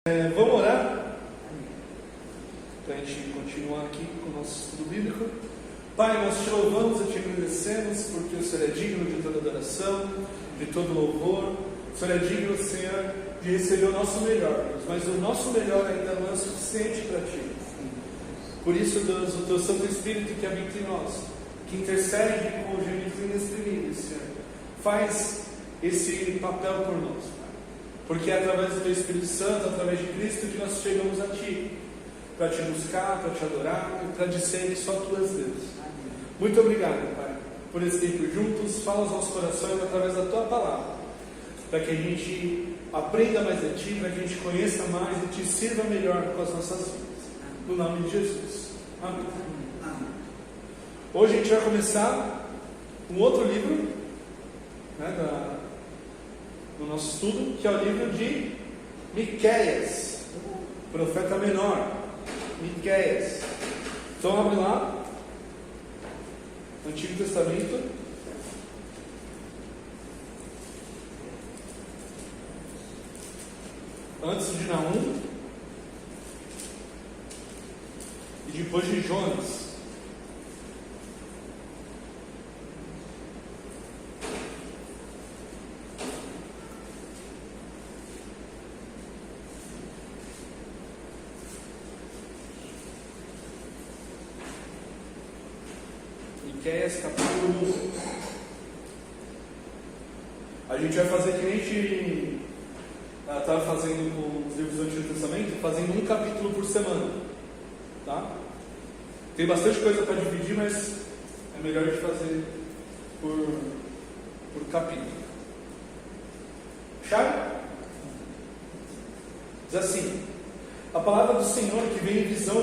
Vamos orar para a gente continuar aqui com o nosso estudo bíblico. Pai, nós te louvamos e te agradecemos porque o Senhor é digno de toda adoração, de todo louvor. O Senhor é digno, Senhor, de receber o nosso melhor, Deus, mas o nosso melhor ainda não é suficiente para ti. Por isso, Deus, o teu Santo Espírito que habita em nós, que intercede com gemidos inexprimíveis, Senhor, faz esse papel por nós, Pai. Porque é através do teu Espírito Santo, através de Cristo, que nós chegamos a ti, para te buscar, para te adorar e para dizer que só tu és Deus. Muito obrigado, Pai, por esse tempo juntos. Fala aos nossos corações através da tua palavra, para que a gente aprenda mais de ti, para que a gente conheça mais e te sirva melhor com as nossas vidas. No nome de Jesus. Amém. Hoje a gente vai começar um outro livro, no nosso estudo, que é o livro de Miqueias, profeta menor. Miqueias. Então abre lá, no Antigo Testamento, antes de Naum e depois de Jonas. Miqueias capítulo 1. A gente vai fazer que nem a gente estava fazendo com os livros do Antigo Testamento, fazendo um capítulo por semana, tá? Tem bastante coisa para dividir, mas é melhor de fazer por capítulo. Chave? Diz assim: a palavra do Senhor que veio em visão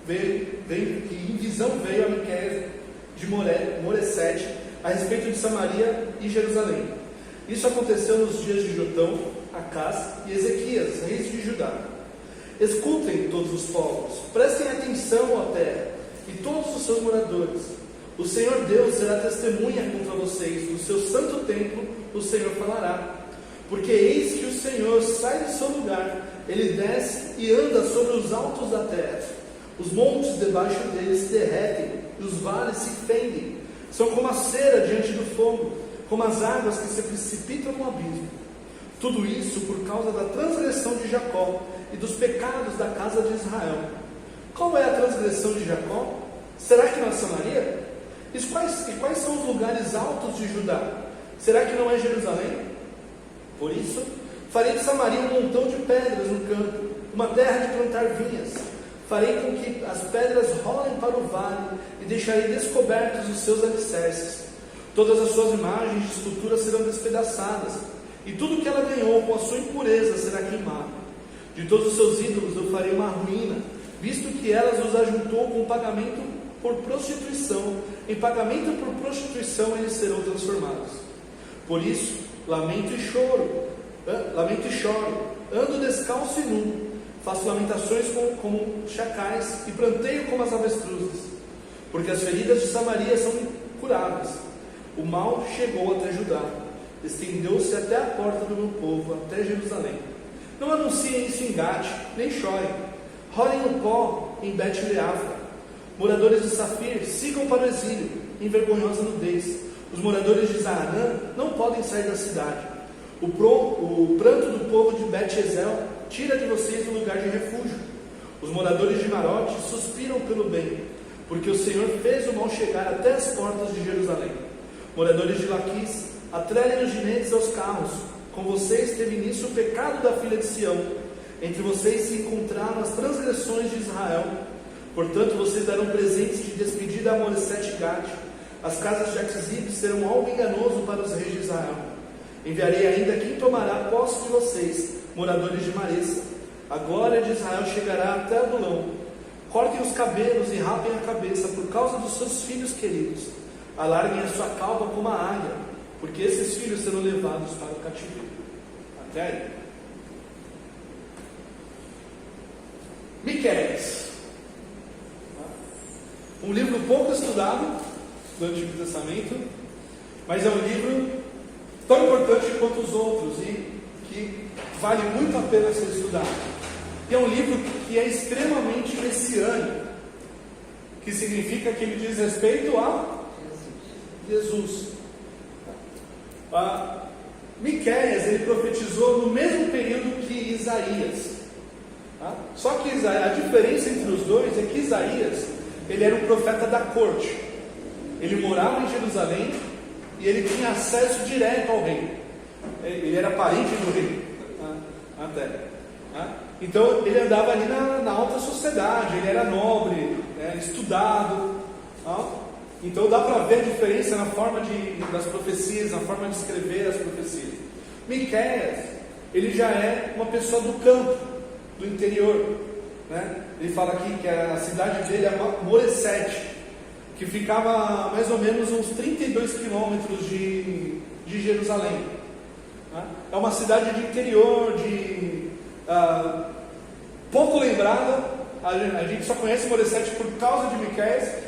veio a Miqueias de Moresete a respeito de Samaria e Jerusalém. Isso aconteceu nos dias de Jotão, Acás e Ezequias, reis de Judá. Escutem todos os povos, prestem atenção, ó terra, e todos os seus moradores. O Senhor Deus será testemunha contra vocês, no seu santo templo o Senhor falará. Porque eis que o Senhor sai do seu lugar, ele desce e anda sobre os altos da terra. Os montes debaixo dele se derretem, e os vales se fendem. São como a cera diante do fogo, como as águas que se precipitam no abismo. Tudo isso por causa da transgressão de Jacó e dos pecados da casa de Israel. Qual é a transgressão de Jacó? Será que não é Samaria? E quais são os lugares altos de Judá? Será que não é Jerusalém? Por isso, farei de Samaria um montão de pedras no campo, uma terra de plantar vinhas. Farei com que as pedras rolem para o vale e deixarei descobertos os seus alicerces. Todas as suas imagens de escultura serão despedaçadas, e tudo que ela ganhou com a sua impureza será queimado. De todos os seus ídolos eu farei uma ruína, visto que elas os ajuntou com pagamento por prostituição. Em pagamento por prostituição eles serão transformados. Por isso, lamento e choro, ando descalço e nu, faço lamentações como chacais e planteio como as avestruzes, porque as feridas de Samaria são incuráveis. O mal chegou até Judá, estendeu-se até a porta do meu povo, até Jerusalém. Não anunciem isso em Gate, nem chorem. Rolem no pó em Bet-Leafra. Moradores de Safir, sigam para o exílio, em vergonhosa nudez. Os moradores de Zaanã não podem sair da cidade. O pranto do povo de Bet-Ezel tira de vocês o lugar de refúgio. Os moradores de Marote suspiram pelo bem, porque o Senhor fez o mal chegar até as portas de Jerusalém. Moradores de Laquis, atrelem os jinetes aos carros. Com vocês teve início o pecado da filha de Sião. Entre vocês se encontraram as transgressões de Israel. Portanto, vocês darão presentes de despedida a Moresete e Gate. As casas de Aquizib serão algo enganoso para os reis de Israel. Enviarei ainda quem tomará posse de vocês, moradores de Maressa. A glória de Israel chegará até Adulão. Cortem os cabelos e rapem a cabeça por causa dos seus filhos queridos. Alarguem a sua cauda como a águia, porque esses filhos serão levados para o cativeiro. Até aí. Miqueias. Um livro pouco estudado do Antigo Testamento, mas é um livro tão importante quanto os outros e que vale muito a pena ser estudado. E é um livro que é extremamente messiânico, que significa que ele diz respeito a Jesus. Miqueias, ele profetizou no mesmo período que Isaías. Só que a diferença entre os dois é que Isaías, ele era um profeta da corte. Ele morava em Jerusalém e ele tinha acesso direto ao rei. Ele era parente do rei, até. Então ele andava ali na alta sociedade, ele era nobre, estudado. Então dá para ver a diferença na forma das profecias, na forma de escrever as profecias. Miqueias, ele já é uma pessoa do campo, do interior. Ele fala aqui que a cidade dele é Moresete, que ficava mais ou menos uns 32 quilômetros de Jerusalém. É uma cidade de interior, pouco lembrada. A gente só conhece Moresete por causa de Miqueias,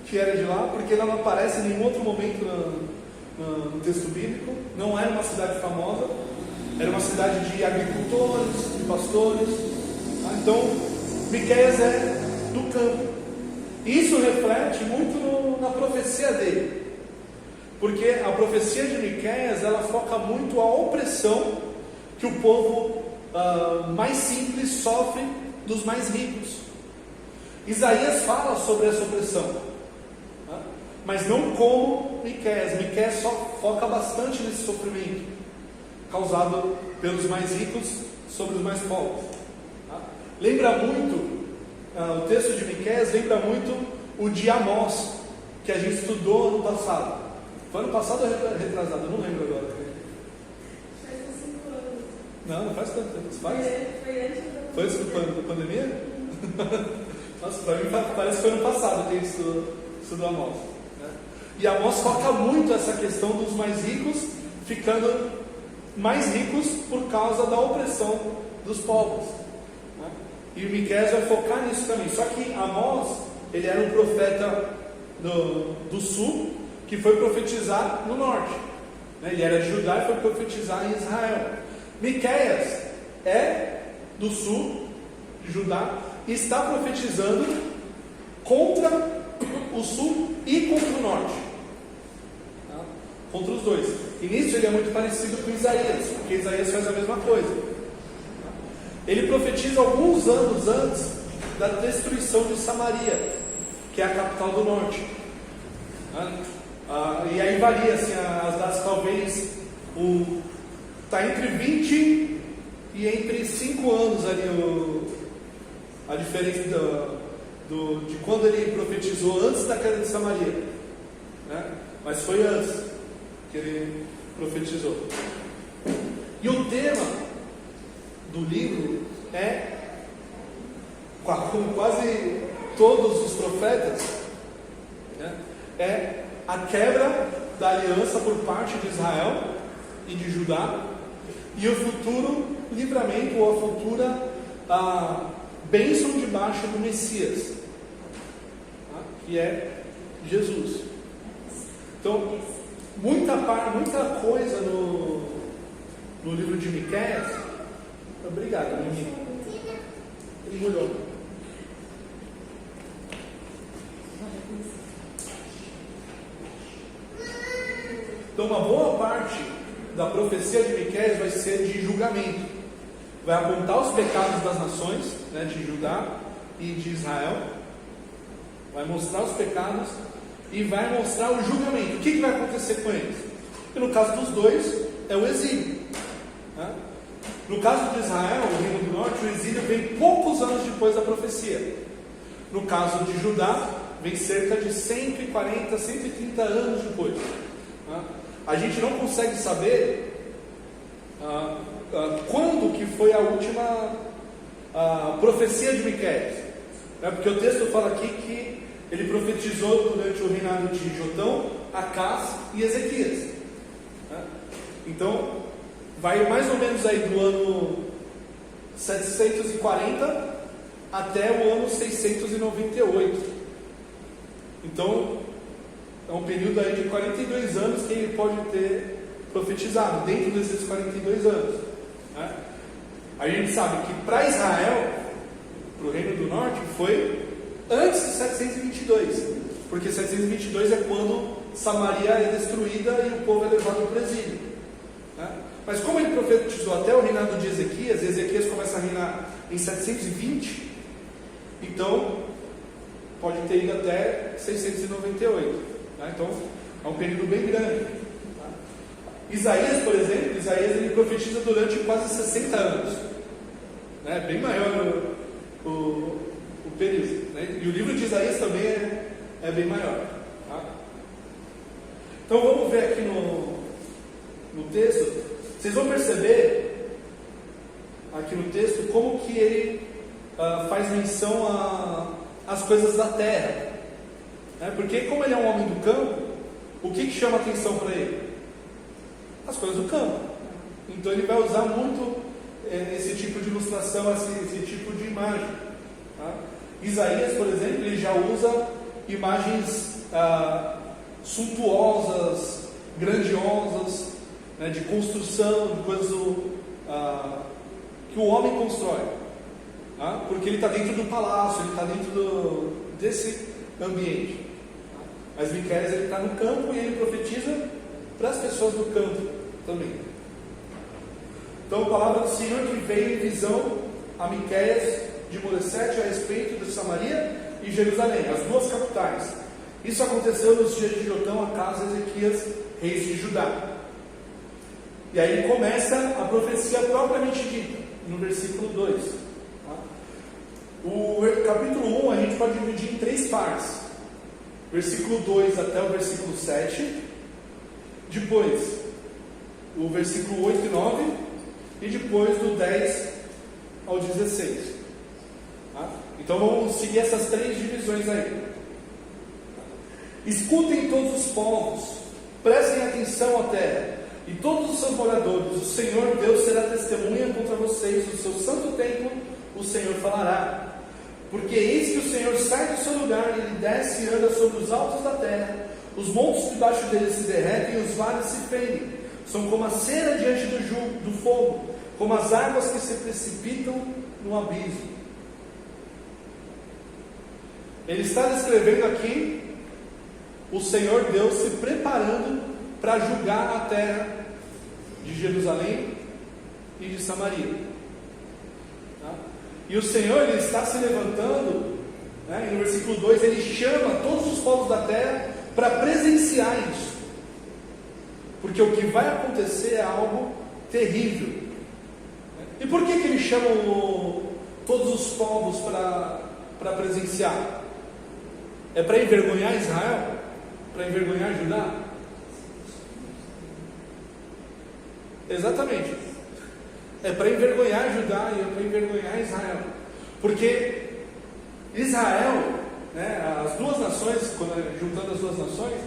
que era de lá, porque ela não aparece em nenhum outro momento no texto bíblico. Não era uma cidade famosa, era uma cidade de agricultores, de pastores. Então, Miqueias é do campo. E isso reflete muito na profecia dele, porque a profecia de Miqueias, ela foca muito a opressão que o povo mais simples sofre dos mais ricos. Isaías fala sobre essa opressão, mas não como Miqueias. Miqueias só foca bastante nesse sofrimento causado pelos mais ricos sobre os mais pobres. Lembra muito, o texto de Miqueias lembra muito o de Amós, que a gente estudou ano passado. Foi ano passado ou retrasado? Eu não lembro agora. Faz uns 5 anos. Não faz tanto tempo. Faz? Foi antes da pandemia? Nossa, para mim parece que foi ano passado que a gente estudou Amós. E Amós foca muito essa questão dos mais ricos ficando mais ricos por causa da opressão dos povos. E o Miqueias vai focar nisso também. Só que Amós, ele era um profeta do sul, que foi profetizar no norte. Ele era de Judá e foi profetizar em Israel. Miqueias é do sul, de Judá, e está profetizando contra o sul e contra o norte. Contra os dois. E nisso ele é muito parecido com Isaías, porque Isaías faz a mesma coisa. Ele profetiza alguns anos antes da destruição de Samaria, que é a capital do norte. E aí varia assim, as datas, talvez está entre 20 e entre 5 anos ali a diferença de quando ele profetizou antes da queda de Samaria. Mas foi antes que ele profetizou. E o tema do livro como quase todos os profetas, é a quebra da aliança por parte de Israel e de Judá e o futuro livramento ou a futura bênção debaixo do Messias, que é Jesus. Então, muita coisa no livro de Miqueias. Obrigado, menino. Ele molhou. Então, uma boa parte da profecia de Miqueias vai ser de julgamento. Vai apontar os pecados das nações, de Judá e de Israel. Vai mostrar os pecados e vai mostrar o julgamento. O que vai acontecer com eles? E no caso dos dois, é o exílio. No caso de Israel, o Reino do Norte, o exílio vem poucos anos depois da profecia. No caso de Judá, vem cerca de 140, 130 anos depois. A gente não consegue saber quando que foi a última profecia de Miqueias, porque o texto fala aqui que ele profetizou durante o reinado de Jotão, Acás e Ezequias. Então vai mais ou menos aí do ano 740 até o ano 698. Então é um período aí de 42 anos que ele pode ter profetizado, dentro desses 42 anos. Né? A gente sabe que para Israel, para o Reino do Norte, foi antes de 722, porque 722 é quando Samaria é destruída e o povo é levado para o exílio. Né? Mas como ele profetizou até o reinado de Ezequias, e Ezequias começa a reinar em 720, então pode ter ido até 698. Né? Então é um período bem grande. Tá? Isaías, por exemplo, ele profetiza durante quase 60 anos. Né? Bem maior o período. Né? E o livro de Isaías também é bem maior. Tá? Então vamos ver aqui no texto. Vocês vão perceber aqui no texto como que ele faz menção às coisas da terra. Né? Porque como ele é um homem do campo, o que chama atenção para ele? As coisas do campo. Então ele vai usar muito esse tipo de ilustração, esse tipo de imagem. Tá? Isaías, por exemplo, ele já usa imagens suntuosas, grandiosas, né, de construção, de coisas que o homem constrói. Tá? Porque ele está dentro do palácio, ele está dentro desse ambiente. Tá? Mas Miqueias ele está no campo e ele profetiza para as pessoas do campo também. Então a palavra do Senhor que veio em visão a Miqueias de Moresete a respeito de Samaria e Jerusalém, as duas capitais. Isso aconteceu nos dias de Jotão, Acás e Ezequias, reis de Judá. E aí começa a profecia propriamente dita, no versículo 2. Tá? O capítulo 1 a gente pode dividir em 3 partes. Versículo 2 até o versículo 7. Depois, o versículo 8 e 9. E depois do 10 ao 16. Tá? Então vamos seguir essas 3 divisões aí. Escutem todos os povos, prestem atenção à terra, e todos os seus moradores, o Senhor Deus será testemunha contra vocês, no seu santo templo o Senhor falará. Porque eis que o Senhor sai do seu lugar, e ele desce e anda sobre os altos da terra, os montes debaixo dele se derretem, e os vales se fendem, são como a cera diante do fogo, como as águas que se precipitam no abismo. Ele está descrevendo aqui o Senhor Deus se preparando para julgar a terra de Jerusalém e de Samaria. Tá? E o Senhor ele está se levantando, né? E no versículo 2 ele chama todos os povos da terra para presenciar isso, porque o que vai acontecer é algo terrível. E por que ele chama todos os povos para presenciar? É para envergonhar Israel? Para envergonhar Judá? Exatamente. É para envergonhar Judá e é para envergonhar Israel. Porque Israel, né, as duas nações, juntando as duas nações,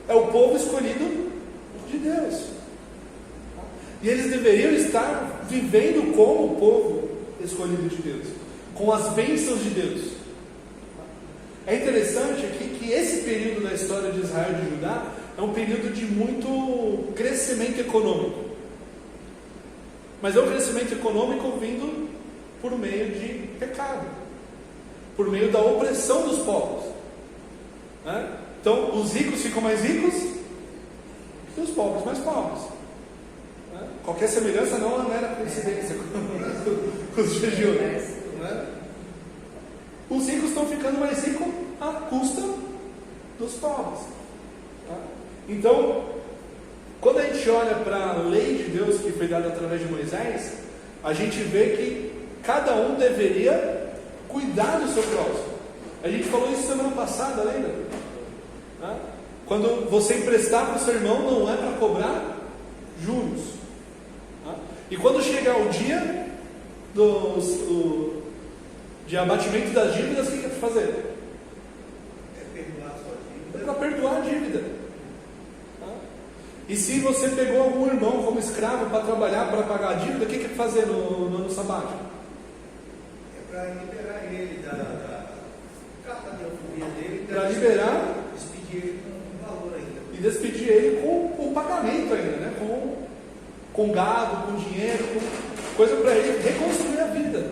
é o povo escolhido de Deus. E eles deveriam estar vivendo como o povo escolhido de Deus, com as bênçãos de Deus. É interessante aqui que esse período da história de Israel e de Judá é um período de muito crescimento econômico. Mas é um crescimento econômico vindo por meio de pecado, por meio da opressão dos povos. Né? Então, os ricos ficam mais ricos e os pobres mais pobres. Né? Qualquer semelhança não era coincidência com os dias de hoje. Né? Os ricos estão ficando mais ricos à custa dos pobres. Tá? Então, quando a gente olha para a lei de Deus que foi dada através de Moisés, a gente vê que cada um deveria cuidar do seu próximo. A gente falou isso semana passada, lembra? Tá? Quando você emprestar para o seu irmão, não é para cobrar juros. Tá? E quando chegar o dia de abatimento das dívidas, o que é para fazer? É para perdoar a dívida. Tá? E se você pegou algum irmão como escravo para trabalhar, para pagar a dívida, o que é para fazer no ano sabático? É para liberar ele da carta de alforria dele. Para liberar, despedir ele com valor ainda. E despedir ele com o pagamento ainda, né? com gado, com dinheiro, com coisa para ele reconstruir a vida,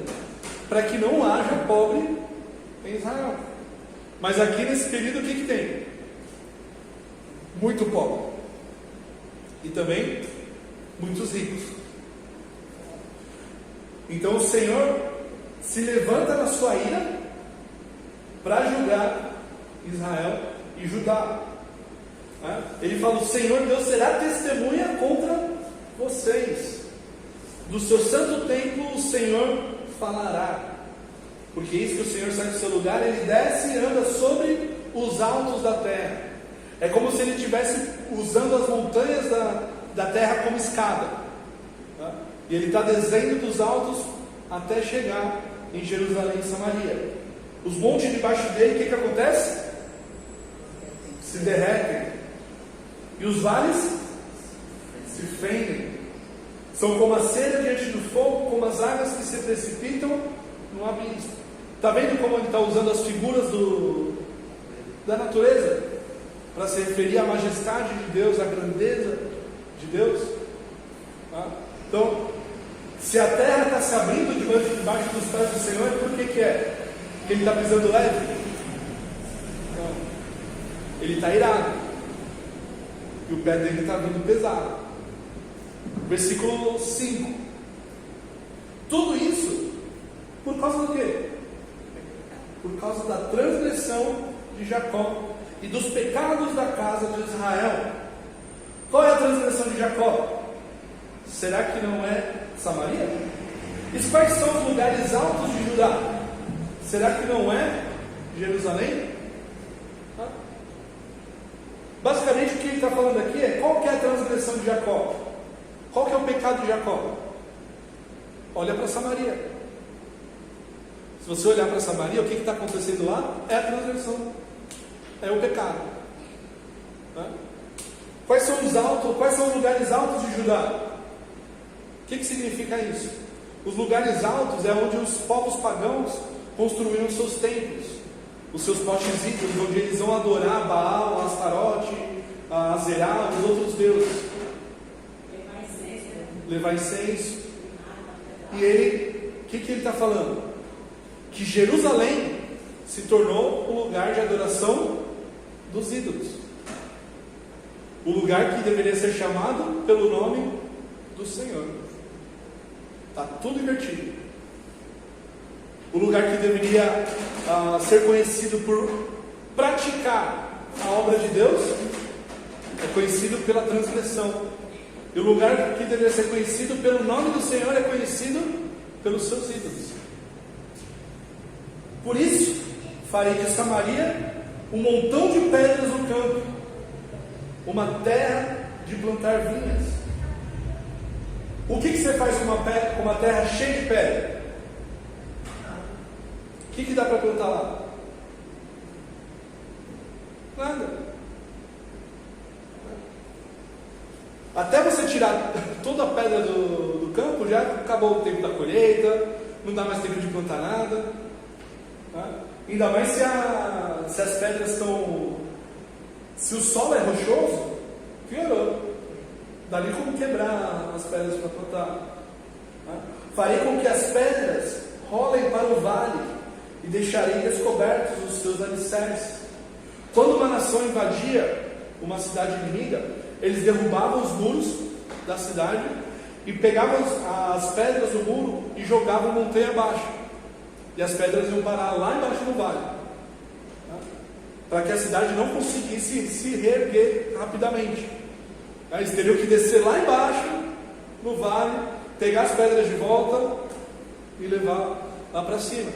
para que não haja pobre em Israel. Mas aqui nesse período o que tem? Muito pobre. E também muitos ricos. Então o Senhor se levanta na sua ira para julgar Israel e Judá. Ele fala: o Senhor Deus será testemunha contra vocês. Do seu santo templo o Senhor falará. Porque isso que o Senhor sai do seu lugar, ele desce e anda sobre os altos da terra. É como se ele estivesse usando as montanhas da terra como escada. E ele está descendo dos altos até chegar em Jerusalém e Samaria. Os montes debaixo dele, o que acontece? Se derretem. E os vales se fendem. São como a cera diante do fogo, como as águas que se precipitam no abismo. Está vendo como ele está usando as figuras da natureza para se referir à majestade de Deus, à grandeza de Deus? Então, se a terra está se abrindo debaixo dos pés do Senhor, por que é? Porque ele está pisando leve? Não. Ele está irado. E o pé dele está vindo pesado. Versículo 5. Tudo isso por causa do quê? Por causa da transgressão de Jacó e dos pecados da casa de Israel. Qual é a transgressão de Jacó? Será que não é Samaria? E quais são os lugares altos de Judá? Será que não é Jerusalém? Basicamente o que ele está falando aqui é: qual que é a transgressão de Jacó? Qual que é o pecado de Jacó? Olha para Samaria. Se você olhar para Samaria, o que está acontecendo lá? É a transgressão, é o pecado. Quais são os lugares altos de Judá? O que significa isso? Os lugares altos é onde os povos pagãos construíram seus templos, os seus postes ídolos, onde eles vão adorar Baal, Astarote, Azerá, os outros deuses. Levar incenso. E ele, o que ele está falando? Que Jerusalém se tornou o lugar de adoração dos ídolos. O lugar que deveria ser chamado pelo nome do Senhor. Está tudo invertido. O lugar que deveria ser conhecido por praticar a obra de Deus é conhecido pela transgressão. E o lugar que deveria ser conhecido pelo nome do Senhor é conhecido pelos seus ídolos. Por isso, farei de Samaria um montão de pedras no campo, uma terra de plantar vinhas. O que você faz com uma terra cheia de pedra? O que dá para plantar lá? Nada. Até você tirar toda a pedra do campo, já acabou o tempo da colheita, não dá mais tempo de plantar nada. Ainda mais se as pedras estão... Se o solo é rochoso, piorou. Dali como quebrar as pedras para plantar. Farei com que as pedras rolem para o vale e deixarei descobertos os seus alicerces. Quando uma nação invadia uma cidade inimiga, eles derrubavam os muros da cidade e pegavam as pedras do muro e jogavam montanha abaixo. E as pedras iam parar lá embaixo no vale, para que a cidade não conseguisse se reerguer rapidamente. Eles teriam que descer lá embaixo no vale, pegar as pedras de volta e levar lá para cima.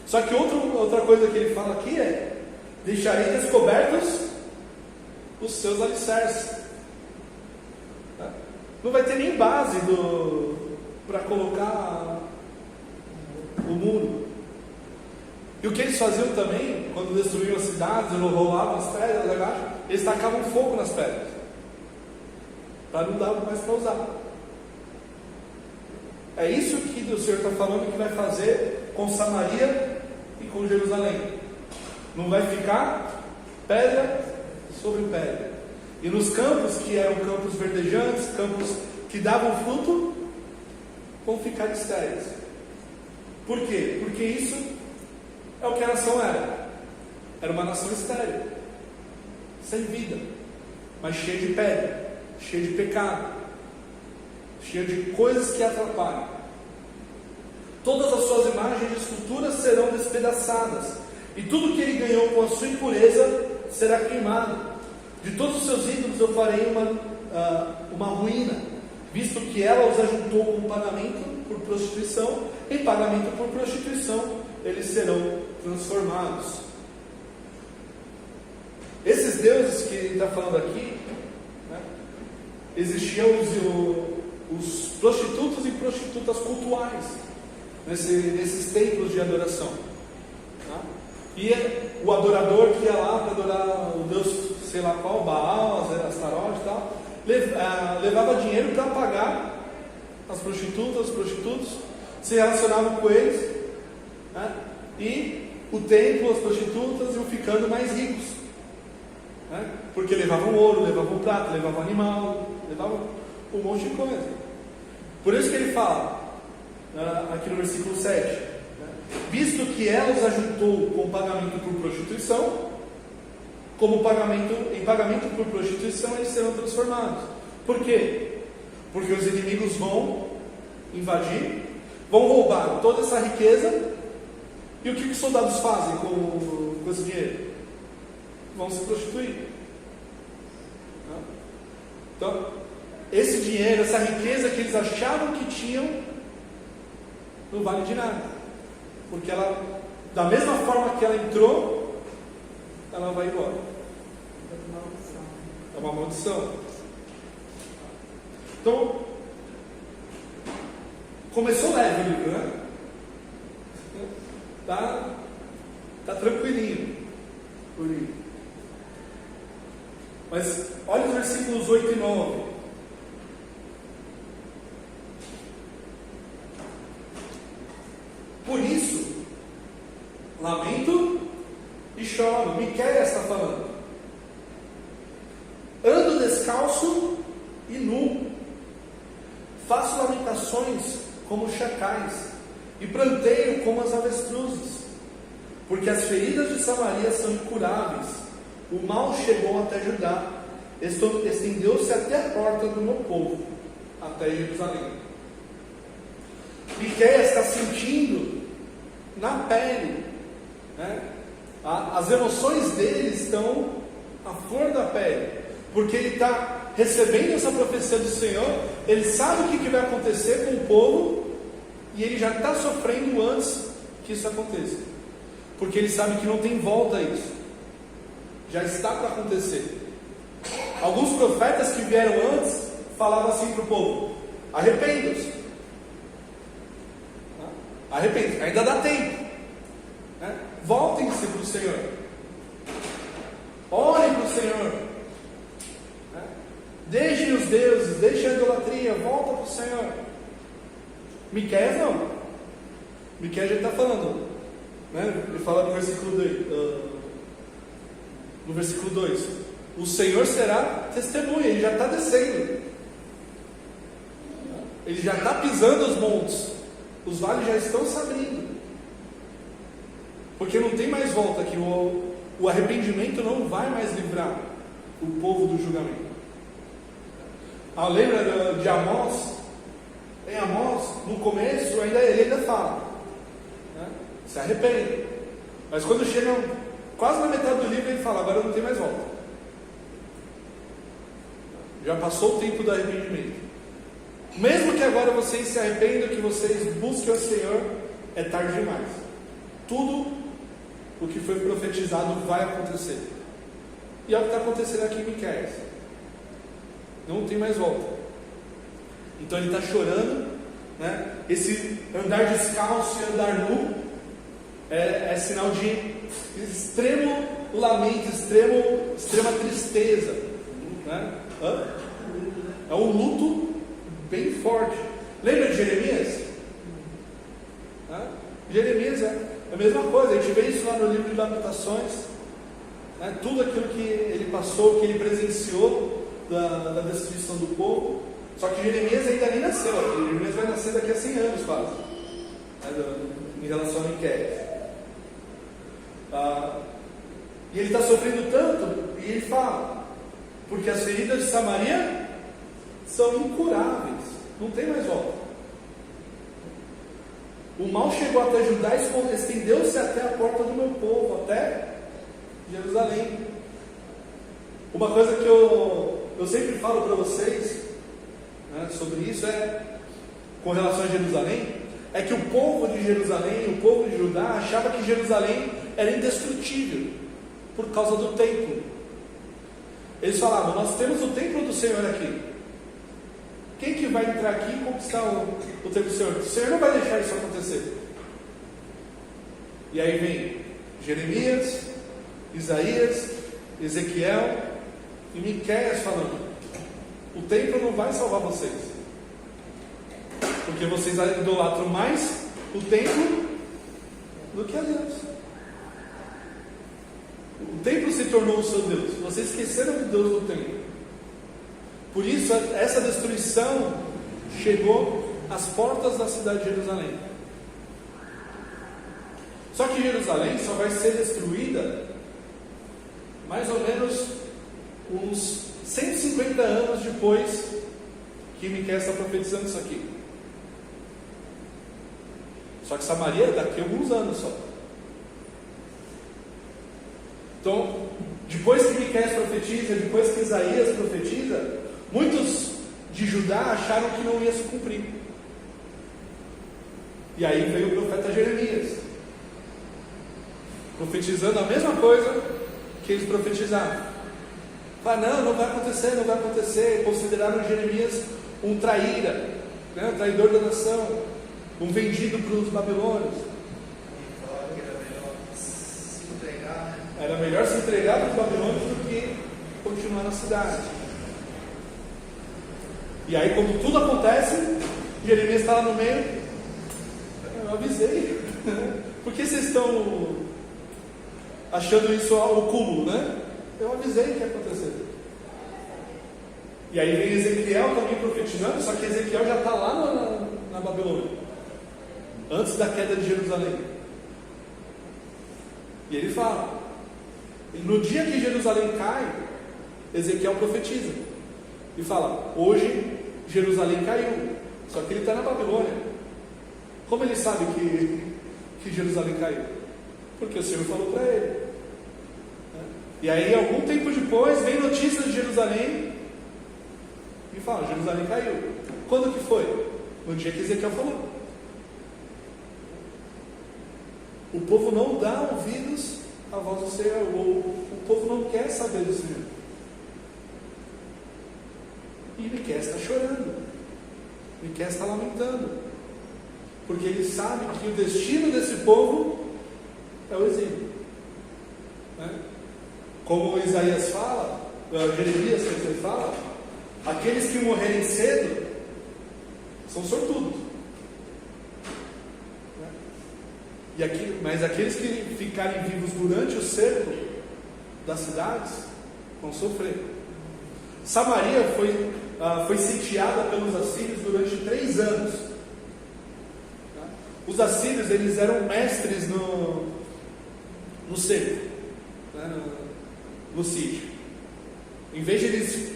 Só que outra coisa que ele fala aqui é: deixarei descobertos os seus alicerces. Não vai ter nem base para colocar o muro. E o que eles faziam também, quando destruíam as cidades, rolavam as pedras abaixo, eles tacavam fogo nas pedras, para não dar mais para usar. É isso que o Senhor está falando que vai fazer com Samaria e com Jerusalém. Não vai ficar pedra sobre pedra. E nos campos que eram campos verdejantes, campos que que davam fruto vão ficar estéreis. Por quê? Porque isso é o que a nação era. Era uma nação estéril, sem vida, mas cheia de pedra, cheia de pecado, cheia de coisas que atrapalham. Todas as suas imagens e esculturas serão despedaçadas, e tudo que ele ganhou com a sua impureza será queimado. De todos os seus ídolos eu farei uma ruína, visto que ela os ajuntou com pagamento por prostituição. Em pagamento por prostituição eles serão transformados. Esses deuses que ele está falando aqui, né, existiam os prostitutos e prostitutas cultuais nesses templos de adoração, tá? E o adorador que ia lá para adorar o deus, sei lá qual, Baal, Astarote e tal, levava dinheiro para pagar as prostitutas, os prostitutos, se relacionavam com eles, né? E o templo, as prostitutas iam ficando mais ricos, né? Porque levavam ouro, levavam prata, levavam animal, levavam um monte de coisa. Por isso que ele fala aqui no versículo 7, né? Visto que ela os ajuntou com pagamento por prostituição, em pagamento por prostituição eles serão transformados. Por quê? Porque os inimigos vão invadir, vão roubar toda essa riqueza. E o que os soldados fazem com esse dinheiro? Vão se prostituir. Então, esse dinheiro, essa riqueza que eles achavam que tinham, não vale de nada. Porque ela, da mesma forma que ela entrou, ela vai embora. É uma maldição. Então, começou leve o livro, né? Tá tranquilinho o livro. Mas olha os versículos 8 e 9. Por isso, lamento e choro. Miqueias está falando. Ando descalço e nu. Faço lamentações como chacais e pranteio como as avestruzes, porque as feridas de Samaria são incuráveis. O mal chegou até Judá, estendeu-se até a porta do meu povo, até Jerusalém. Miqueias está sentindo na pele, né? As emoções dele estão à flor da pele, porque ele está recebendo essa profecia do Senhor. Ele sabe o que vai acontecer com o povo, e ele já está sofrendo antes que isso aconteça, porque ele sabe que não tem volta a isso, já está para acontecer. Alguns profetas que vieram antes falavam assim para o povo: arrependam-se, arrependam-se, ainda dá tempo, né? Voltem-se para o Senhor, orem para o Senhor, né? Deixem os deuses, deixem a idolatria, volta para o Senhor. Miqueias não. Miqueias já está falando, né? Ele fala no versículo 2: o Senhor será testemunha. Ele já está descendo, ele já está pisando os montes, os vales já estão se abrindo, porque não tem mais volta aqui. O arrependimento não vai mais livrar o povo do julgamento. Lembra de Amós? Em Amós, no começo, ele ainda fala, né? Se arrepende. Mas quando chega quase na metade do livro, ele fala: agora não tem mais volta. Já passou o tempo do arrependimento. Mesmo que agora vocês se arrependam, que vocês busquem o Senhor, é tarde demais. Tudo o que foi profetizado vai acontecer. E é o que está acontecendo aqui em Miqueias. Não tem mais volta. Então ele está chorando, né? Esse andar descalço e andar nu é sinal de extremo lamento, extrema tristeza, né? É um luto bem forte. Lembra de Jeremias? Jeremias é a mesma coisa. A gente vê isso lá no livro de Lamentações, né? Tudo aquilo que ele passou, que ele presenciou da destruição do povo. Só que Jeremias ainda nem nasceu aqui. Jeremias vai nascer daqui a 100 anos quase, em relação a Miqueias. E ele está sofrendo tanto, e ele fala, porque as feridas de Samaria são incuráveis, não tem mais volta. O mal chegou até Judá e estendeu-se até a porta do meu povo, até Jerusalém. Uma coisa que eu sempre falo para vocês, né, sobre isso, com relação a Jerusalém, é que o povo de Jerusalém, o povo de Judá, achava que Jerusalém era indestrutível por causa do templo. Eles falavam, nós temos o templo do Senhor aqui. Quem que vai entrar aqui e conquistar o templo do Senhor? O Senhor não vai deixar isso acontecer. E aí vem Jeremias, Isaías, Ezequiel e Miqueias falando, o templo não vai salvar vocês, porque vocês idolatram mais o templo do que a Deus. O templo se tornou o seu Deus, vocês esqueceram de Deus do templo. Por isso essa destruição chegou às portas da cidade de Jerusalém. Só que Jerusalém só vai ser destruída mais ou menos uns 150 anos depois que Miqueias está profetizando isso aqui. Só que Samaria daqui a alguns anos só. Então, depois que Miqueias profetiza, depois que Isaías profetiza, muitos de Judá acharam que não ia se cumprir. E aí veio o profeta Jeremias, profetizando a mesma coisa que eles profetizavam. Falaram, não vai acontecer, não vai acontecer. Consideraram Jeremias um traíra, né? Um traidor da nação, um vendido para os babilônios. Era melhor se entregar para os babilônios do que continuar na cidade. E aí, quando tudo acontece, Jeremias está lá no meio. Eu avisei. Por que vocês estão achando isso o cúmulo, né? Eu avisei o que ia acontecer. E aí vem Ezequiel também profetizando, só que Ezequiel já está lá na Babilônia, antes da queda de Jerusalém. E ele fala, no dia que Jerusalém cai, Ezequiel profetiza e fala, hoje Jerusalém caiu, só que ele está na Babilônia. Como ele sabe que Jerusalém caiu? Porque o Senhor falou para ele. E aí, algum tempo depois, vem notícia de Jerusalém e fala, Jerusalém caiu. Quando que foi? No dia que Ezequiel falou. O povo não dá ouvidos à voz do Senhor, o povo não quer saber do Senhor. E Miqueias está chorando, Miqueias está lamentando, porque ele sabe que o destino desse povo é o exílio, né? Como Isaías fala, Jeremias sempre fala, aqueles que morrerem cedo são sortudos, né? Mas aqueles que ficarem vivos durante o cerco das cidades vão sofrer. Samaria foi sitiada pelos assírios durante 3 anos. Os assírios, eles eram mestres no cerco, né? No sítio. Em vez de eles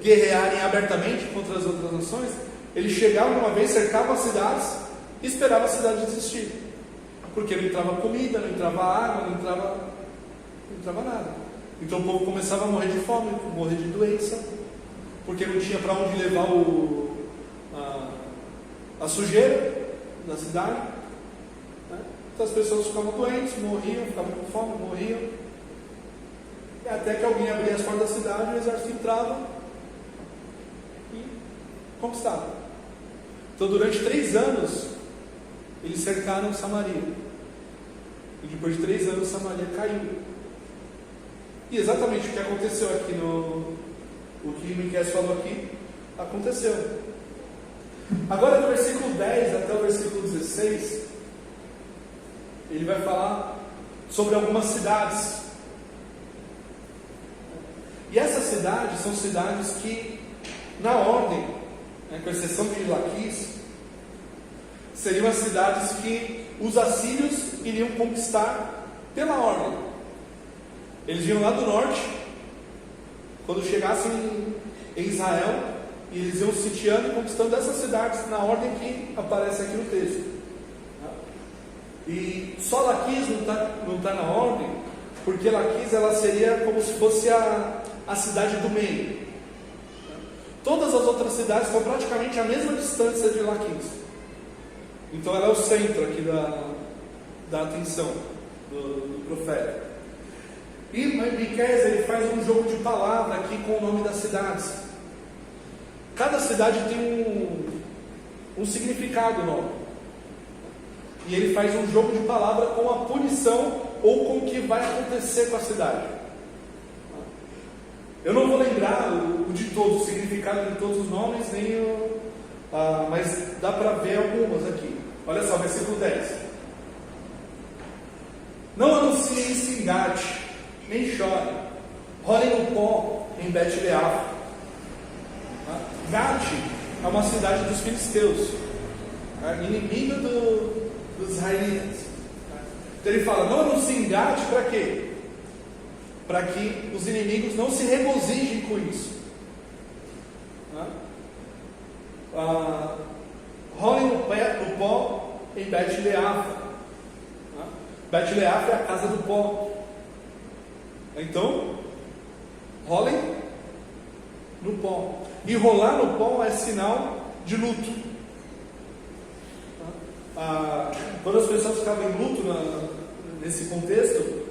guerrearem abertamente contra as outras nações, eles chegavam uma vez, cercavam as cidades e esperavam a cidade desistir, porque não entrava comida, não entrava água, não entrava nada. Então o povo começava a morrer de fome, morrer de doença, porque não tinha para onde levar a sujeira da cidade, né? Então as pessoas ficavam doentes, morriam, ficavam com fome, morriam. E até que alguém abria as portas da cidade, o exército entrava e conquistava. Então durante 3 anos eles cercaram Samaria, e depois de 3 anos Samaria caiu. E exatamente o que aconteceu aqui o que Miqueias falou aqui, aconteceu. Agora do versículo 10 até o versículo 16, ele vai falar sobre algumas cidades. E essas cidades são cidades que, na ordem, com exceção de Laquis, seriam as cidades que os assírios iriam conquistar pela ordem. Eles vinham lá do norte, quando chegassem em Israel, e eles iam sitiando e conquistando essas cidades na ordem que aparece aqui no texto. E só Laquis não está na ordem, porque Laquis ela seria como se fosse a cidade do meio. Todas as outras cidades estão praticamente à mesma distância de Laquis. Então ela é o centro aqui da atenção do profeta. E Miqueias ele faz um jogo de palavra aqui com o nome das cidades. Cada cidade tem um significado nome. E ele faz um jogo de palavra com a punição ou com o que vai acontecer com a cidade. Eu não vou lembrar o significado de todos os nomes, mas dá para ver algumas aqui. Olha só, versículo 10. Não anunciem se engate, nem chore, rolem no pó em Bet-Leaf. Gate é uma cidade dos filisteus, inimiga dos israelitas. Então ele fala, não anunciem Gate para quê? Para que os inimigos não se regozijem com isso. Rolem no pó em Bet-Leaf. Bet-Leaf é a casa do pó. Então, rolem no pó. E rolar no pó é sinal de luto. Quando as pessoas ficavam em luto nesse contexto,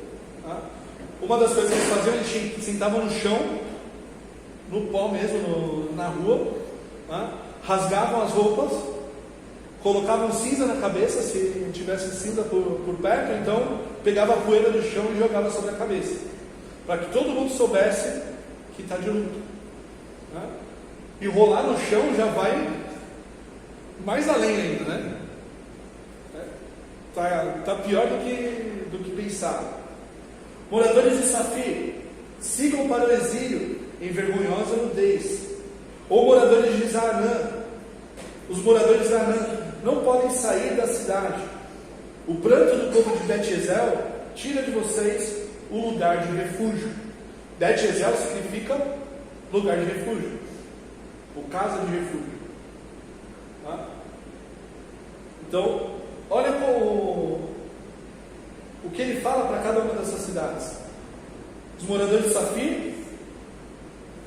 uma das coisas que eles faziam, eles sentavam no chão, no pó mesmo, na rua, rasgavam as roupas, colocavam cinza na cabeça, se tivesse cinza por perto, então pegava a poeira do chão e jogava sobre a cabeça, para que todo mundo soubesse que está de luto. E rolar no chão já vai mais além ainda, né? Tá pior do que pensava. Moradores de Safir, sigam para o exílio em vergonhosa nudez. Ou moradores de Zaanã, os moradores de Zaanã não podem sair da cidade. O pranto do povo de Bet-Ezel tira de vocês o lugar de refúgio. Bet-Ezel significa lugar de refúgio, ou casa de refúgio. Então, olha o que ele fala para cada uma dessas cidades. Os moradores de Safir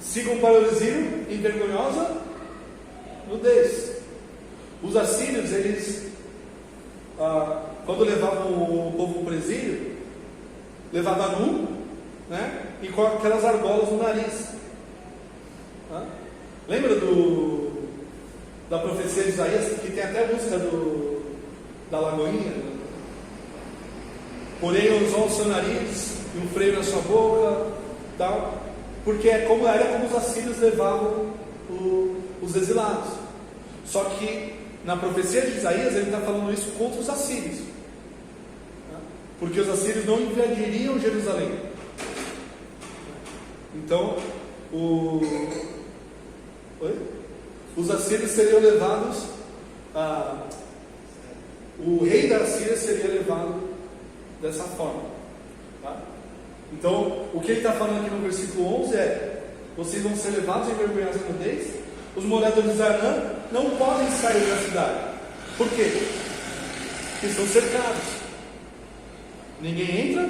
sigam para o exílio em vergonhosa nudez. Os assírios, eles quando levavam o povo para o exílio, levavam nu, né? E com aquelas argolas no nariz. Lembra da profecia de Isaías, que tem até a música da Lagoinha? Porém usou o seu nariz e um freio na sua boca, tal, porque era como os assírios levavam os exilados. Só que na profecia de Isaías ele está falando isso contra os assírios, porque os assírios não invadiriam Jerusalém. Então os assírios seriam levados, o rei da Assíria seria levado dessa forma. Então, o que ele está falando aqui no versículo 11 é: vocês vão ser levados em vergonhosa nudez. Os moradores de Zaanã não podem sair da cidade. Por quê? Porque estão cercados. Ninguém entra,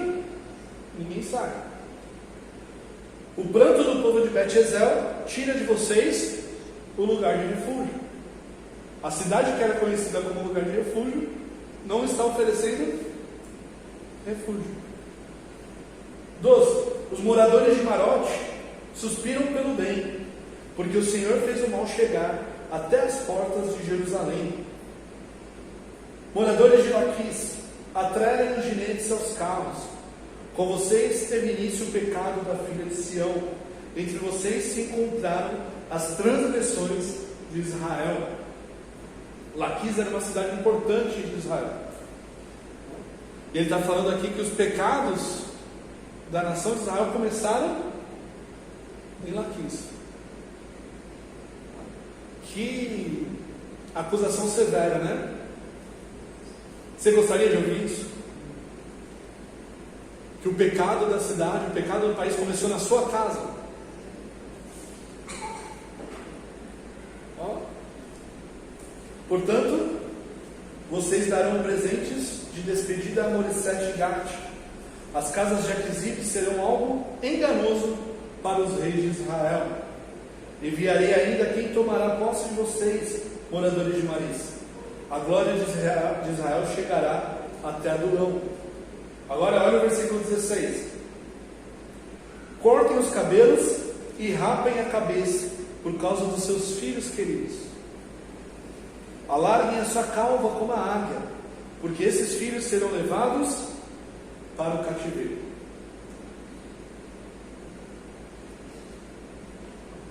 ninguém sai. O pranto do povo de Bet-Ezel tira de vocês o lugar de refúgio. A cidade que era conhecida como lugar de refúgio não está oferecendo refúgio. 12. Os moradores de Marote suspiram pelo bem, porque o Senhor fez o mal chegar até as portas de Jerusalém. Moradores de Laquis, atrelem os ginetes aos carros. Com vocês teve início o pecado da filha de Sião. Entre vocês se encontraram as transgressões de Israel. Laquis era uma cidade importante de Israel. E ele está falando aqui que os pecados da nação de Israel começaram em Laquis. Que acusação severa, né? Você gostaria de ouvir isso? Que o pecado da cidade, o pecado do país começou na sua casa. Ó. Portanto, vocês darão presentes de despedida a Moreset e Gat. As casas de Aquisib serão algo enganoso para os reis de Israel. Enviarei ainda quem tomará posse de vocês, moradores de Maris. A glória de Israel chegará até Adulão. Agora olha o versículo 16. Cortem os cabelos e rapem a cabeça por causa dos seus filhos queridos. Alarguem a sua calva como a águia, porque esses filhos serão levados para o cativeiro.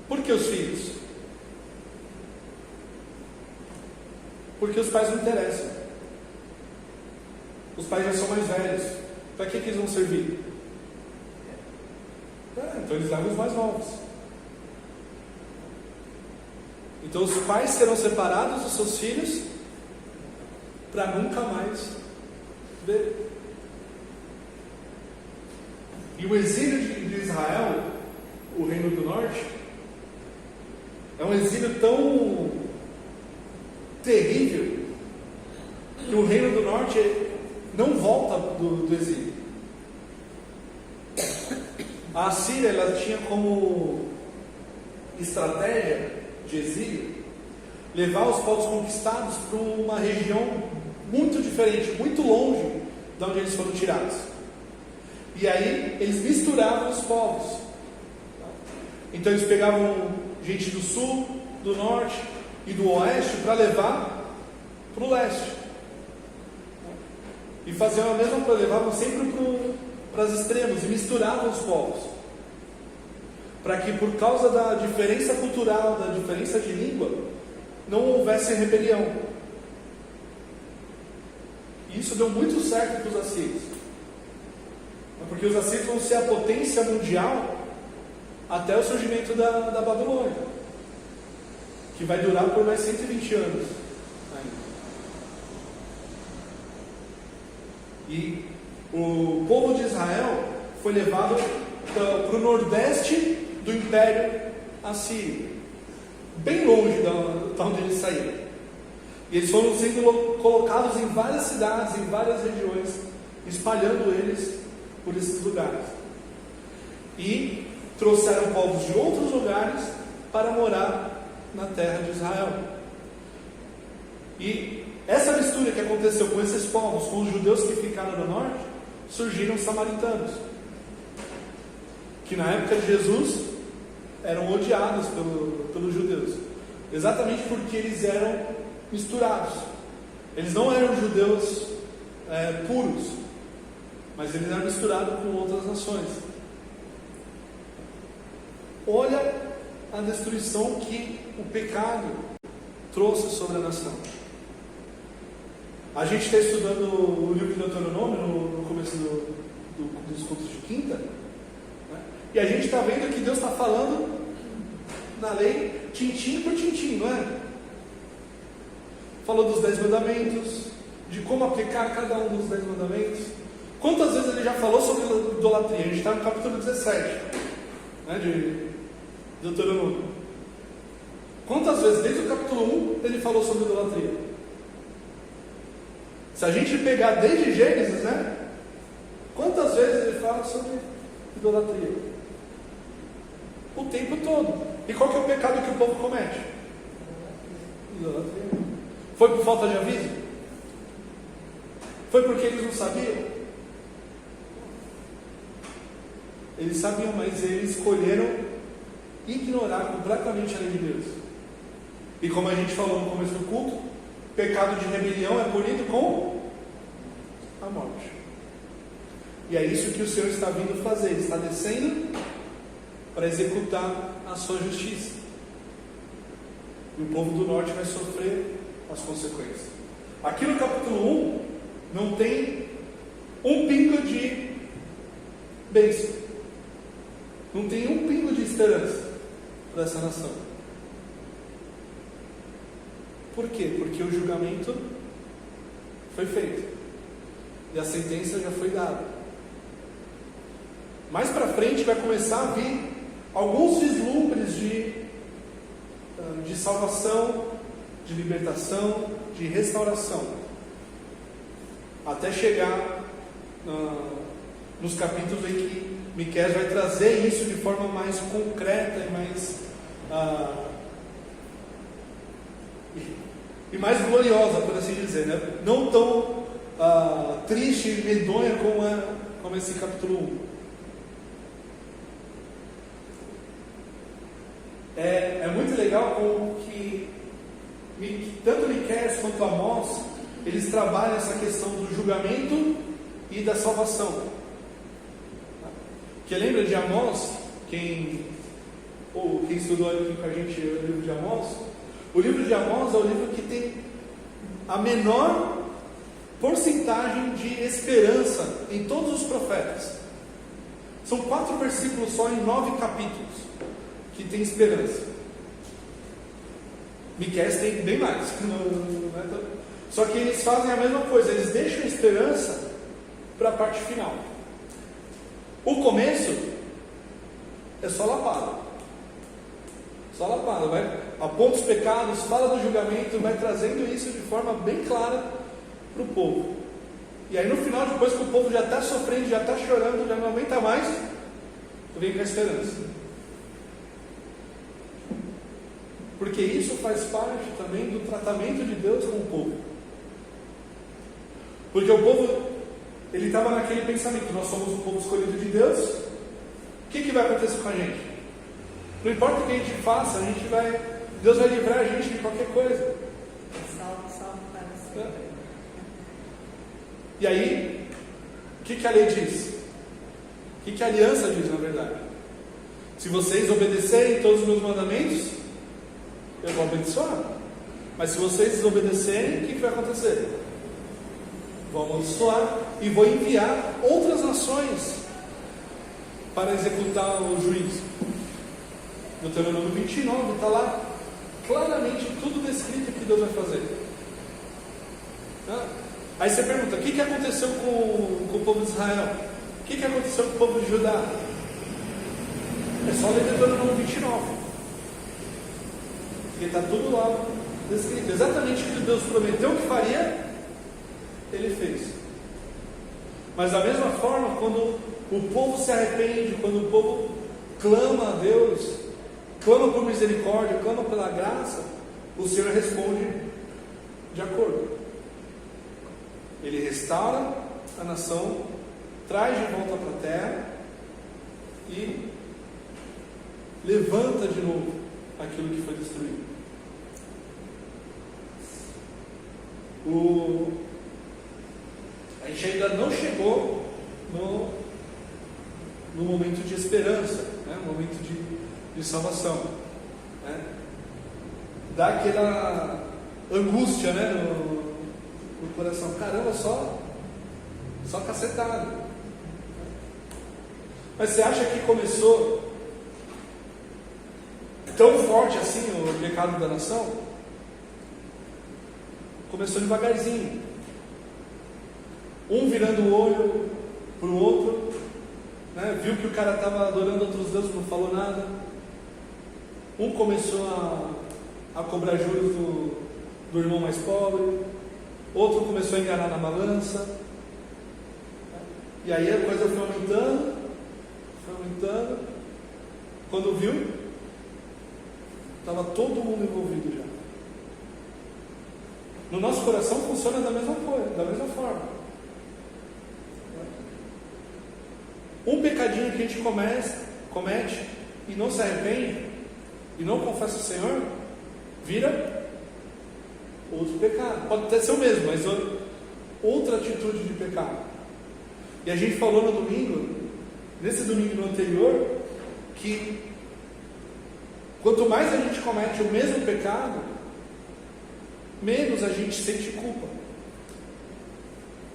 Por que os filhos? Porque os pais não interessam. Os pais já são mais velhos. Para que eles vão servir? Então eles levam os mais novos. Então os pais serão separados dos seus filhos para nunca mais ver. E o exílio de Israel, o Reino do Norte, é um exílio tão terrível que o Reino do Norte não volta do exílio. A Assíria, ela tinha como estratégia de exílio levar os povos conquistados para uma região muito diferente, muito longe de onde eles foram tirados. E aí eles misturavam os povos. Então eles pegavam gente do sul, do norte e do oeste para levar para o leste. E faziam a mesma coisa, levavam sempre para os extremos e misturavam os povos. Para que por causa da diferença cultural, da diferença de língua, não houvesse rebelião. E isso deu muito certo para os assírios. Porque os assírios vão ser a potência mundial até o surgimento da Babilônia, que vai durar por mais 120 anos ainda. E o povo de Israel foi levado para o nordeste do Império Assírio, bem longe de onde eles saíram. E eles foram sendo colocados em várias cidades, em várias regiões, espalhando eles por esses lugares. E trouxeram povos de outros lugares para morar na terra de Israel. E essa mistura que aconteceu com esses povos, com os judeus que ficaram no norte, surgiram os samaritanos, que na época de Jesus eram odiados pelos judeus, exatamente porque eles eram misturados. Eles não eram judeus puros, mas eles eram misturados com outras nações. Olha a destruição que o pecado trouxe sobre a nação. A gente está estudando o livro de Deuteronômio no começo dos cultos de quinta, né? E a gente está vendo que Deus está falando na lei tintim por tintim, não é? Falou dos 10 mandamentos, de como aplicar cada um dos 10 mandamentos. Quantas vezes ele já falou sobre idolatria? A gente está no capítulo 17, né, de Deuteronômio. Quantas vezes, desde o capítulo 1, ele falou sobre idolatria? Se a gente pegar desde Gênesis, né? Quantas vezes ele fala sobre idolatria? O tempo todo. E qual que é o pecado que o povo comete? Idolatria. Foi por falta de aviso? Foi porque eles não sabiam? Eles sabiam, mas eles escolheram ignorar completamente a lei de Deus. E como a gente falou no começo do culto, pecado de rebelião é punido com a morte. E é isso que o Senhor está vindo fazer. Ele está descendo para executar a sua justiça. E o povo do norte vai sofrer as consequências. Aqui no capítulo 1 não tem um pingo de bênção. Não tem um pingo de esperança para essa nação. Por quê? Porque o julgamento foi feito e a sentença já foi dada. Mais para frente vai começar a vir alguns vislumbres de salvação, de libertação, de restauração, até chegar nos capítulos em que Miqueias vai trazer isso de forma mais concreta e mais gloriosa, por assim dizer, né? Não tão triste e medonha como esse capítulo 1. É muito legal como que tanto Miqueias quanto Amós, eles trabalham essa questão do julgamento e da salvação. Que lembra de Amós? Quem estudou aqui com a gente o livro de Amós? O livro de Amós é o livro que tem a menor porcentagem de esperança em todos os profetas. São 4 versículos só em 9 capítulos que tem esperança. Miqueias tem bem mais. Só que eles fazem a mesma coisa, eles deixam a esperança para a parte final. O começo é só lapada. Só lapada, aponta os pecados, fala do julgamento, vai trazendo isso de forma bem clara para o povo. E aí no final, depois que o povo já está sofrendo, já está chorando, já não aguenta mais, vem com a esperança. Porque isso faz parte também do tratamento de Deus com o povo. Porque o povo, ele estava naquele pensamento: nós somos o povo escolhido de Deus, o que vai acontecer com a gente? Não importa o que a gente faça, Deus vai livrar a gente de qualquer coisa. Salvo para sempre. E aí, o que a lei diz? O que a aliança diz, na verdade? Se vocês obedecerem todos os meus mandamentos, eu vou abençoar. Mas se vocês desobedecerem, o que vai acontecer? Vou amaldiçoar e vou enviar outras nações para executar o juízo. No Deuteronômio 29 está lá claramente tudo descrito que Deus vai fazer. Aí você pergunta: o que aconteceu com o povo de Israel? O que aconteceu com o povo de Judá? É só ler Deuteronômio 29. Porque está tudo lá descrito. Exatamente o que Deus prometeu que faria, Ele fez. Mas da mesma forma, quando o povo se arrepende, quando o povo clama a Deus, clama por misericórdia, clama pela graça, o Senhor responde de acordo. Ele restaura a nação, traz de volta para a terra e levanta de novo aquilo que foi destruído. A gente ainda não chegou no momento de esperança, né? No momento de salvação, né? Dá aquela angústia, né? no coração: caramba, só cacetado. Mas você acha que começou tão forte assim o pecado da nação? Começou devagarzinho, um virando o olho para o outro, né? Viu que o cara estava adorando outros deuses, não falou nada. Um começou a cobrar juros do irmão mais pobre, outro começou a enganar na balança, e aí a coisa foi aumentando. Quando viu, estava todo mundo envolvido já. No nosso coração funciona da mesma forma. Um pecadinho que a gente comete e não se arrepende e não confessa o Senhor, vira outro pecado. Pode até ser o mesmo, mas outra atitude de pecado. E a gente falou no domingo, nesse domingo anterior, que quanto mais a gente comete o mesmo pecado, menos a gente sente culpa,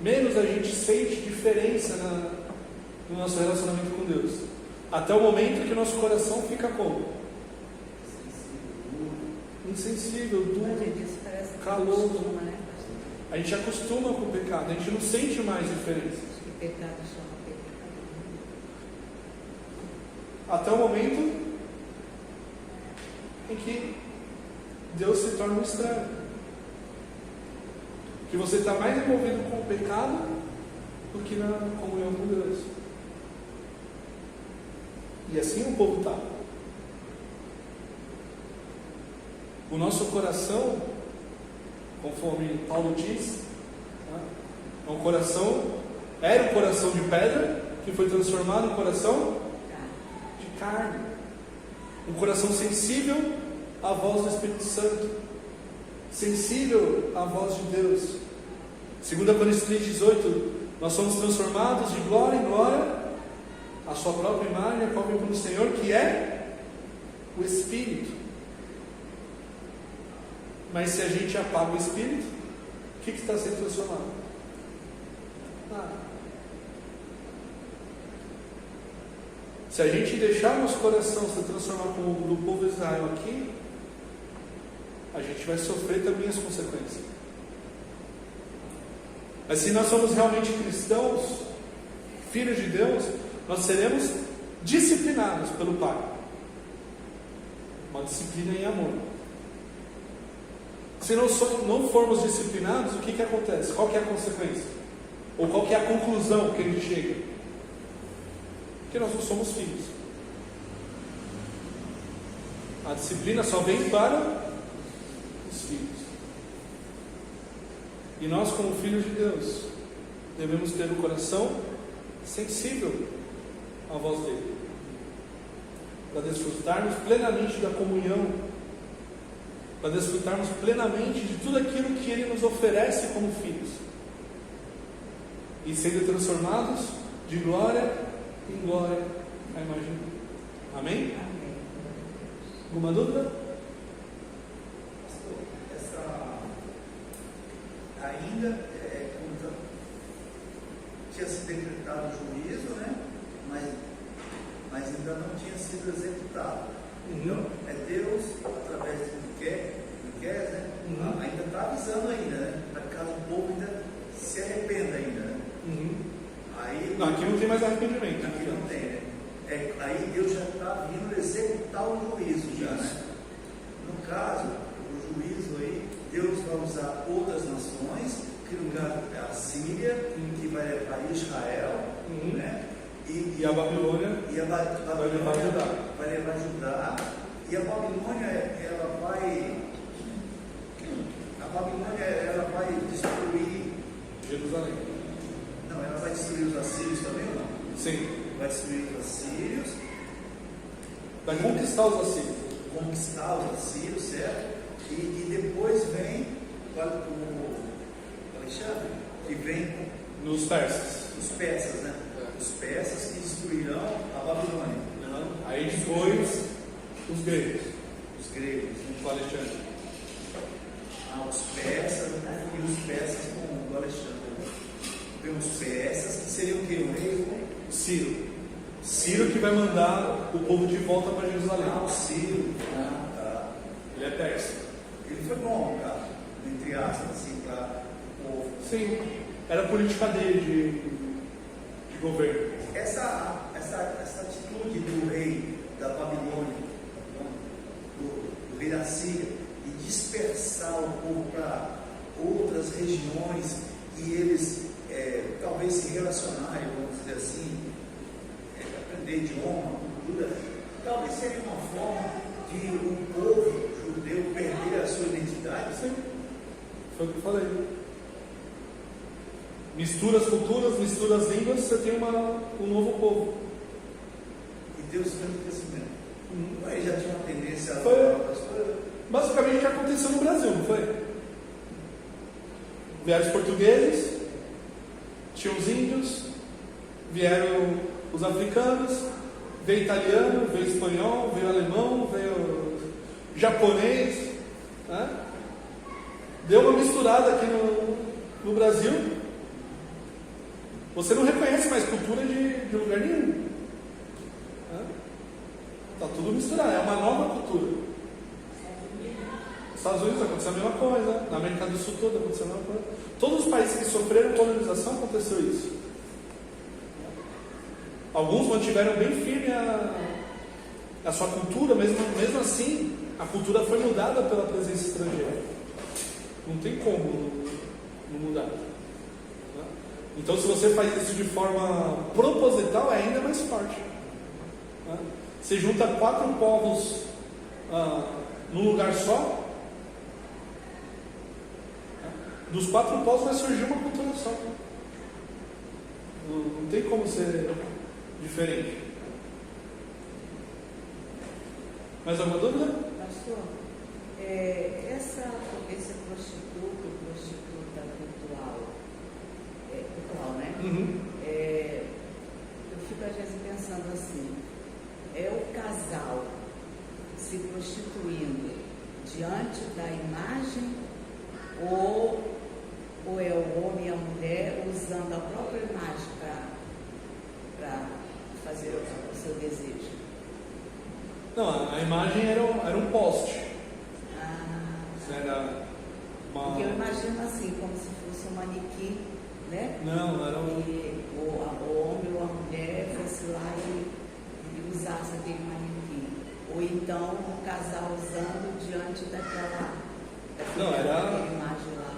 menos a gente sente diferença no nosso relacionamento com Deus, até o momento que o nosso coração fica como? Insensível, duro. Isso parece caloso. Acostuma, né? A gente acostuma com o pecado, a gente não sente mais diferença. Que pecado chama pecado. Até o momento em que Deus se torna um estranho. Que você está mais envolvido com o pecado do que na comunhão com Deus. E assim o povo está. O nosso coração, conforme Paulo diz, é um coração, era um coração de pedra, que foi transformado em coração de carne. Um coração sensível à voz do Espírito Santo, sensível à voz de Deus. 2 Coríntios 3,18, nós somos transformados de glória em glória à sua própria imagem, a qual vem pelo Senhor, que é o Espírito. Mas se a gente apaga o Espírito, o que está sendo transformado? Nada. Se a gente deixar nosso coração se transformar como o do povo de Israel aqui, a gente vai sofrer também as consequências. Mas se nós somos realmente cristãos, filhos de Deus, nós seremos disciplinados pelo Pai. Uma disciplina em amor. Se não formos disciplinados, o que acontece? Qual que é a consequência? Ou qual que é a conclusão que a gente chega? Que nós não somos filhos. A disciplina só vem para os filhos. E nós, como filhos de Deus, devemos ter o coração sensível à voz dele, para desfrutarmos plenamente da comunhão, para desfrutarmos plenamente de tudo aquilo que ele nos oferece como filhos, e sendo transformados de glória em glória à imagem dele. Amém? Amém. Alguma dúvida? Ainda tinha se decretado o juízo, né? Mas ainda não tinha sido executado. Então, é Deus, através de Miqueias, né? Ainda está avisando ainda, né? Para caso o povo ainda se arrependa ainda, né? Aí, Não, aqui não tem mais arrependimento. aqui não tem, né? Aí Deus já está vindo executar o juízo já, né? No caso, o juízo aí, Deus vai usar outras nações, que no caso é a Síria, que vai levar Israel, né? E a Babilônia, E a vai levar Judá. vai levar Judá. E a Babilônia, ela vai destruir. Jerusalém. Não, ela vai destruir os assírios também ou não? Sim. Vai destruir os assírios, Vai conquistar os assírios. conquistar os assírios, certo? E depois vem o Alexandre, que vem com Nos persas. os persas, né? Os persas que destruirão a Babilônia. Aí depois os gregos. Os gregos. Com Alexandre. Os persas, e os persas com o Alexandre. Vem os persas, que seriam o quê? O rei? Ciro. Ciro que vai mandar o povo de volta para Jerusalém. O Ciro. Tá. Ele é persa. Ele foi bom, cara, entre aspas, assim, para o povo. Sim. Era a política dele de governo. Essa atitude do rei da Babilônia, do rei da Síria, de dispersar o povo para outras regiões e eles talvez se relacionarem, vamos dizer assim, aprender idioma, cultura, talvez seria uma forma de o povo judeu perder a sua identidade. Sim. Foi o que eu falei. Mistura as culturas, mistura as línguas, você tem um novo povo. E Deus vem no crescimento. Ele já tinha uma tendência a Foi. Basicamente o que aconteceu no Brasil, não foi? Vieram os portugueses, tinham os índios, vieram os africanos, veio italiano, veio espanhol, veio alemão, veio japonês, né? Deu uma misturada aqui no Brasil. Você não reconhece mais cultura de lugar nenhum. Está tudo misturado, é uma nova cultura. Nos Estados Unidos aconteceu a mesma coisa, na América do Sul toda aconteceu a mesma coisa. Todos os países que sofreram colonização aconteceu isso. Alguns mantiveram bem firme a sua cultura, mesmo assim, a cultura foi mudada pela presença estrangeira. Não tem como não mudar. Então, se você faz isso de forma proposital, é ainda mais forte. Você junta 4 povos num lugar só. Dos 4 povos vai surgir uma cultura só. Não tem como ser diferente. Mais alguma dúvida? Pastor, esse prostituta cultural, né? Uhum. Eu fico às vezes pensando assim, é o casal se prostituindo diante da imagem ou é o homem e a mulher usando a própria imagem para fazer o seu desejo? Não, a imagem era um poste. Era Porque eu imagino assim, como se fosse um manequim, né? Não, era um... E o homem ou a mulher fosse lá e usasse aquele manequim. Ou então o casal usando diante daquela imagem lá.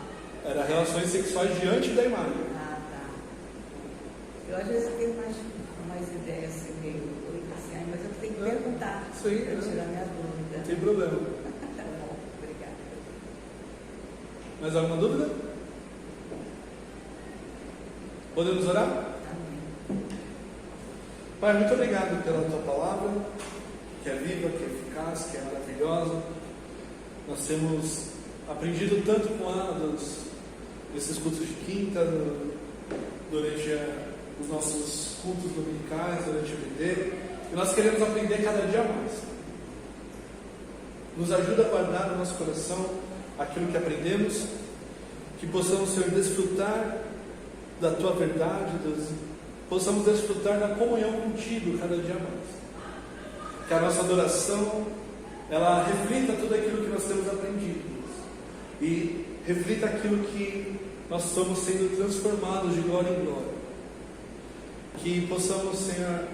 Era relações sexuais diante da imagem. Ah, tá. Eu às vezes tenho mais ideias assim, meio assim, mas eu tenho que perguntar para tirar minha dúvida. Não tem problema. Tá bom, obrigada. Mais alguma dúvida? Podemos orar? Amém. Pai, muito obrigado pela tua palavra, que é viva, que é eficaz, que é maravilhosa. Nós temos aprendido tanto com ela nesses cultos de quinta, durante os nossos cultos dominicais, durante o BD, e nós queremos aprender cada dia mais. Nos ajuda a guardar no nosso coração aquilo que aprendemos, que possamos, Senhor, desfrutar da tua verdade, possamos desfrutar da comunhão contigo cada dia mais. Que a nossa adoração, ela reflita tudo aquilo que nós temos aprendido, e reflita aquilo que nós estamos sendo transformados de glória em glória. Que possamos, Senhor,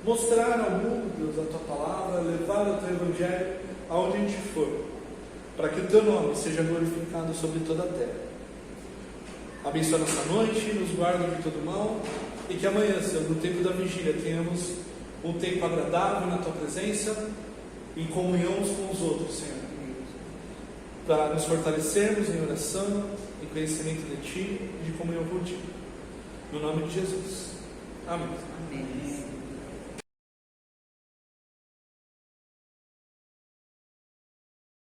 mostrar ao mundo, Deus, a tua palavra, levar o teu evangelho aonde a gente for, para que o teu nome seja glorificado sobre toda a terra. Abençoa nossa noite, nos guarda de todo mal, e que amanhã, Senhor, no tempo da vigília, tenhamos um tempo agradável na tua presença, em comunhão uns com os outros, Senhor, para nos fortalecermos em oração, em conhecimento de Ti e de comunhão contigo. No nome de Jesus. Amém. Amém.